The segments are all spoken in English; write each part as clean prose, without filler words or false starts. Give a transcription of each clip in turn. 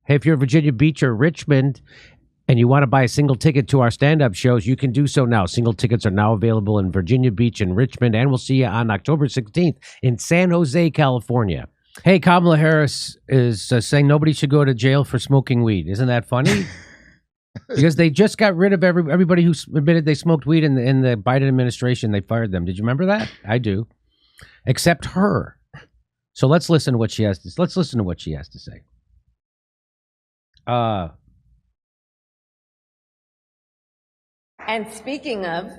Hey, if you're in Virginia Beach or Richmond and you want to buy a single ticket to our stand-up shows, you can do so now. Single tickets are now available in Virginia Beach and Richmond, and we'll see you on October 16th in San Jose, California. Hey, Kamala Harris is saying nobody should go to jail for smoking weed. Isn't that funny? Because they just got rid of everybody who admitted they smoked weed in the Biden administration. They fired them. Did you remember that? I do. Except her. So let's listen to what she has to. Let's listen to what she has to say. And speaking of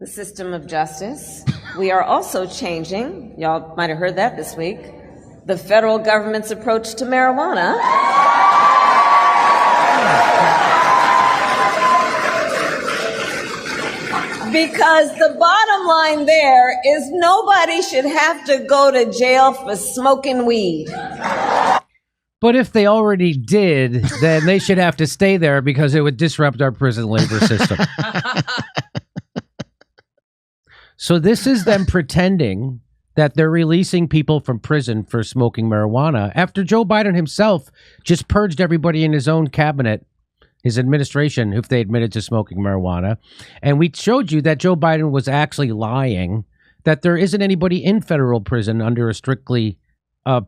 the system of justice, we are also changing, y'all might have heard that this week, the federal government's approach to marijuana. Because the bottom line there is nobody should have to go to jail for smoking weed. But if they already did, then they should have to stay there because it would disrupt our prison labor system. So this is them pretending that they're releasing people from prison for smoking marijuana after Joe Biden himself just purged everybody in his own cabinet, his administration, if they admitted to smoking marijuana. And we showed you that Joe Biden was actually lying, that there isn't anybody in federal prison under a strictly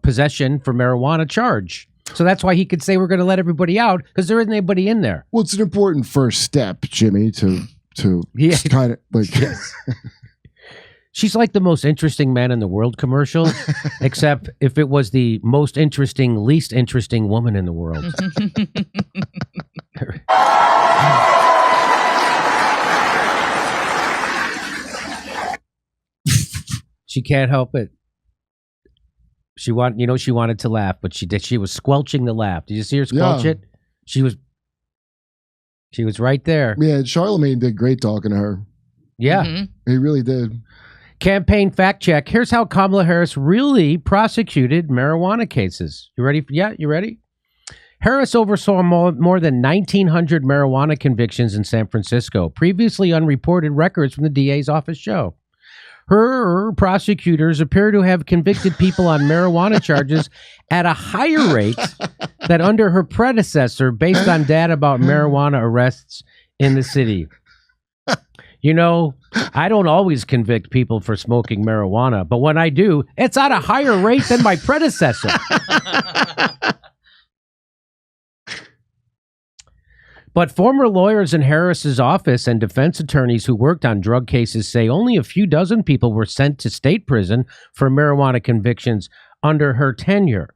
possession for marijuana charge. So that's why he could say we're going to let everybody out, because there isn't anybody in there. Well, it's an important first step, Jimmy, to kind of like. Yes. She's like the most interesting man in the world commercial, except if it was the most interesting, least interesting woman in the world. She can't help it. She wanted to laugh, but she was squelching the laugh. Did you see her squelch it? She was right there. Yeah, Charlemagne did great talking to her. Yeah. He really did. Campaign fact check. Here's how Kamala Harris really prosecuted marijuana cases. You ready? Yeah, you ready? Harris oversaw more than 1,900 marijuana convictions in San Francisco. Previously unreported records from the DA's office show. Her prosecutors appear to have convicted people on marijuana charges at a higher rate than under her predecessor based on data about marijuana arrests in the city. You know, I don't always convict people for smoking marijuana, but when I do, it's at a higher rate than my predecessor. But former lawyers in Harris's office and defense attorneys who worked on drug cases say only a few dozen people were sent to state prison for marijuana convictions under her tenure.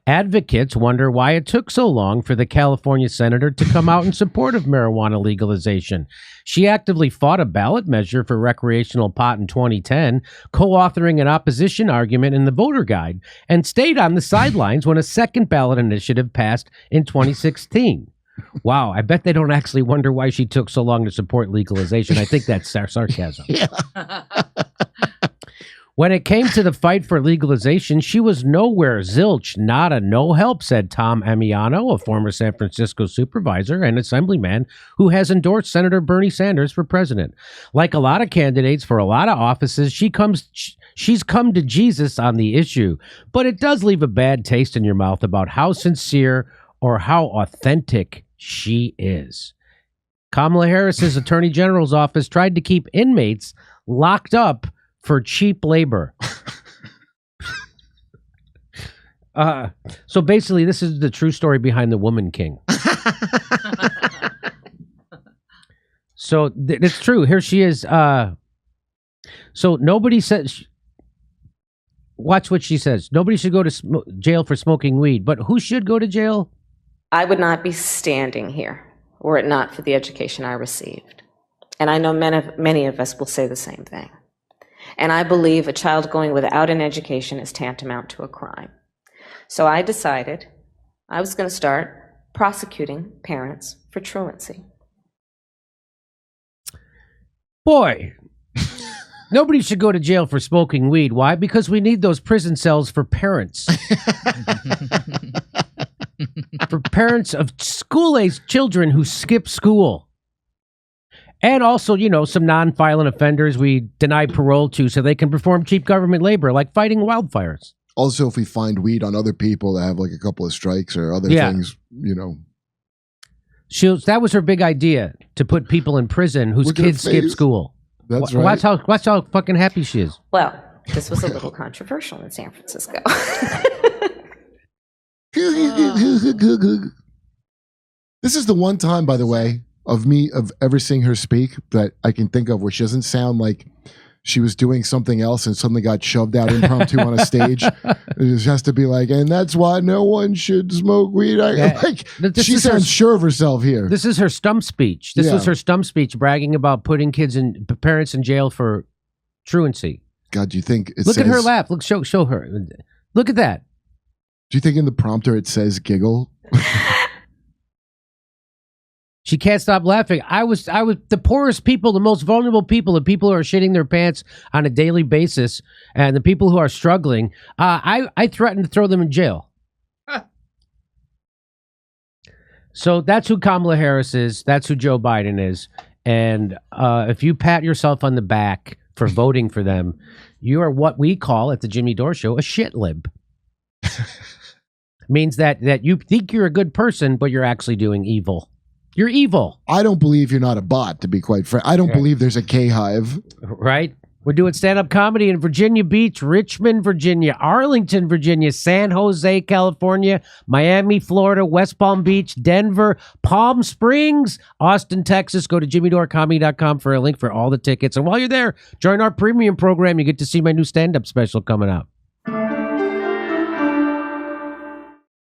Advocates wonder why it took so long for the California senator to come out in support of marijuana legalization. She actively fought a ballot measure for recreational pot in 2010, co-authoring an opposition argument in the voter guide, and stayed on the sidelines when a second ballot initiative passed in 2016. Wow, I bet they don't actually wonder why she took so long to support legalization. I think that's sarcasm. Yeah. When it came to the fight for legalization, she was nowhere. Zilch, nada, no help, said Tom Amiano, a former San Francisco supervisor and assemblyman who has endorsed Senator Bernie Sanders for president. Like a lot of candidates for a lot of offices, she's come to Jesus on the issue. But it does leave a bad taste in your mouth about how sincere or how authentic she is. Kamala Harris's Attorney General's office tried to keep inmates locked up for cheap labor. So basically, this is the true story behind the Woman King. So it's true. Here she is. So nobody says. Watch what she says. Nobody should go to jail for smoking weed. But who should go to jail? I would not be standing here were it not for the education I received. And I know many of us will say the same thing. And I believe a child going without an education is tantamount to a crime. So I decided I was going to start prosecuting parents for truancy. Boy, nobody should go to jail for smoking weed. Why? Because we need those prison cells for parents. For parents of school-aged children who skip school. And also, some nonviolent offenders we deny parole to so they can perform cheap government labor, like fighting wildfires. Also, if we find weed on other people that have like a couple of strikes or other things, you know. That was her big idea, to put people in prison whose kids skip school. That's right. Watch how fucking happy she is. Well, this was a little controversial in San Francisco. This is the one time, by the way, of ever seeing her speak that I can think of where she doesn't sound like she was doing something else and suddenly got shoved out impromptu on a stage. It just has to be like, and that's why no one should smoke weed. She sounds sure of herself here. This is her stump speech. This was her stump speech bragging about putting parents in jail for truancy. God, do you think Look at her laugh. Look, show her. Look at that. Do you think in the prompter it says giggle? She can't stop laughing. I was the poorest people, the most vulnerable people, the people who are shitting their pants on a daily basis, and the people who are struggling. I threatened to throw them in jail. So that's who Kamala Harris is. That's who Joe Biden is. And if you pat yourself on the back for voting for them, you are what we call at the Jimmy Dore Show a shit lib. Means that you think you're a good person, but you're actually doing evil. You're evil. I don't believe you're not a bot, to be quite frank. I don't believe there's a K-hive. Right? We're doing stand-up comedy in Virginia Beach, Richmond, Virginia, Arlington, Virginia, San Jose, California, Miami, Florida, West Palm Beach, Denver, Palm Springs, Austin, Texas. Go to jimmydorecomedy.com for a link for all the tickets. And while you're there, join our premium program. You get to see my new stand-up special coming out.